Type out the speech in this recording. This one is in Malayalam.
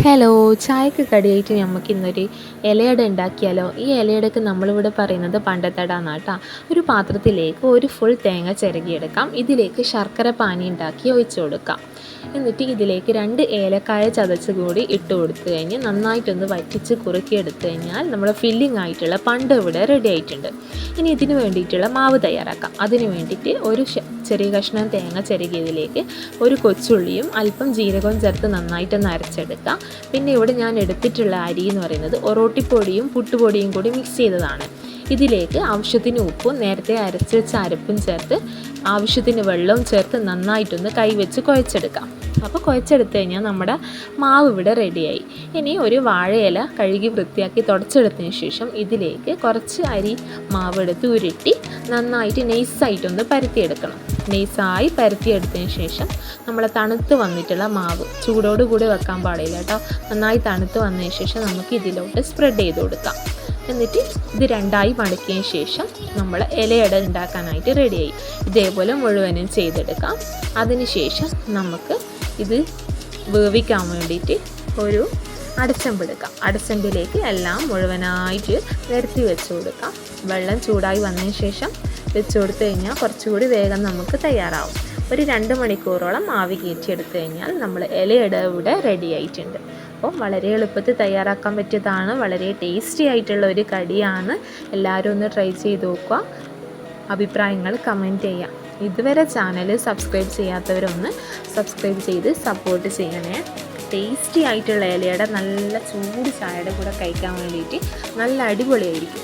ഹലോ, ചായക്ക് കടിയായിട്ട് നമുക്ക് ഇന്നൊരു ഇലയട ഉണ്ടാക്കിയാലോ? ഈ ഇലയടക്ക് നമ്മളിവിടെ പറയുന്നത് പണ്ടത്തട എന്നാട്ടോ. ഒരു പാത്രത്തിലേക്ക് ഒരു ഫുൾ തേങ്ങ ചിരകിയെടുക്കാം. ഇതിലേക്ക് ശർക്കര പാനി ഉണ്ടാക്കി ഒഴിച്ചു കൊടുക്കാം. എന്നിട്ട് ഇതിലേക്ക് 2 ഏലക്കായ ചതച്ച് കൂടി ഇട്ട് കൊടുത്തു കഴിഞ്ഞ് നന്നായിട്ടൊന്ന് വറ്റിച്ച് കുറുക്കിയെടുത്ത് കഴിഞ്ഞാൽ നമ്മുടെ ഫില്ലിംഗ് ആയിട്ടുള്ള പണ്ട് ഇവിടെ റെഡി ആയിട്ടുണ്ട്. ഇനി ഇതിന് വേണ്ടിയിട്ടുള്ള മാവ് തയ്യാറാക്കാം. അതിന് വേണ്ടിയിട്ട് ഒരു ചെറിയ കഷ്ണം തേങ്ങ ചിരകിയതിലേക്ക് ഒരു കൊച്ചുള്ളിയും അല്പം ജീരകവും ചേർത്ത് നന്നായിട്ടൊന്ന് അരച്ചെടുക്കാം. പിന്നെ ഇവിടെ ഞാൻ എടുത്തിട്ടുള്ള അരി എന്ന് പറയുന്നത് ഒറോട്ടിപ്പൊടിയും പുട്ടുപൊടിയും കൂടി മിക്സ് ചെയ്തതാണ്. ഇതിലേക്ക് ആവശ്യത്തിന് ഉപ്പും നേരത്തെ അരച്ച് വെച്ച അരപ്പും ചേർത്ത് ആവശ്യത്തിന് വെള്ളവും ചേർത്ത് നന്നായിട്ടൊന്ന് കൈവച്ച് കുഴച്ചെടുക്കാം. അപ്പോൾ കുഴച്ചെടുത്ത് കഴിഞ്ഞാൽ നമ്മുടെ മാവ് ഇവിടെ റെഡിയായി. ഇനി ഒരു വാഴയില കഴുകി വൃത്തിയാക്കി തുടച്ചെടുത്തതിന് ശേഷം ഇതിലേക്ക് കുറച്ച് അരി മാവ് എടുത്ത് ഉരുട്ടി നന്നായിട്ട് നെയ്സായിട്ടൊന്ന് പരത്തിയെടുക്കണം. നെയ്സായി പരത്തിയെടുത്തതിന് ശേഷം നമ്മൾ തണുത്ത് വന്നിട്ടുള്ള മാവ് ചൂടോടുകൂടി വെക്കാൻ പാടില്ല കേട്ടോ. നന്നായി തണുത്ത് വന്നതിന് ശേഷം നമുക്ക് ഇതിലോട്ട് സ്പ്രെഡ് ചെയ്ത് കൊടുക്കാം. എന്നിട്ട് ഇത് 2ആയി മടക്കിയതിന് ശേഷം നമ്മൾ ഇലയട ഉണ്ടാക്കാനായിട്ട് റെഡിയായി. ഇതേപോലെ മുഴുവനും ചെയ്തെടുക്കാം. അതിനുശേഷം നമുക്ക് ഇത് വേവിക്കാൻ വേണ്ടിയിട്ട് ഒരു അടച്ചമ്പെടുക്കാം. അടച്ചമ്പിലേക്ക് എല്ലാം മുഴുവനായിട്ട് നിരത്തി വെച്ച് കൊടുക്കാം. വെള്ളം ചൂടായി വന്നതിന് ശേഷം വെച്ച് കൊടുത്തു കഴിഞ്ഞാൽ കുറച്ചുകൂടി വേഗം നമുക്ക് തയ്യാറാവും. ഒരു 2 മണിക്കൂറോളം ആവി കയറ്റിയെടുത്ത് കഴിഞ്ഞാൽ നമ്മൾ ഇലയട ഇവിടെ റെഡി ആയിട്ടുണ്ട്. അപ്പോൾ വളരെ എളുപ്പത്തിൽ തയ്യാറാക്കാൻ പറ്റിയതാണ്. വളരെ ടേസ്റ്റി ആയിട്ടുള്ള ഒരു കടിയാണ്. എല്ലാവരും ഒന്ന് ട്രൈ ചെയ്ത് നോക്കുക. അഭിപ്രായങ്ങൾ കമൻറ്റ് ചെയ്യാം. ഇതുവരെ ചാനൽ സബ്സ്ക്രൈബ് ചെയ്യാത്തവരൊന്ന് സബ്സ്ക്രൈബ് ചെയ്ത് സപ്പോർട്ട് ചെയ്യണേ. ടേസ്റ്റി ആയിട്ടുള്ള ഇലയട നല്ല ചൂട് ചായയുടെ കൂടെ കഴിക്കാൻ വേണ്ടിയിട്ട് നല്ല അടിപൊളിയായിരിക്കും.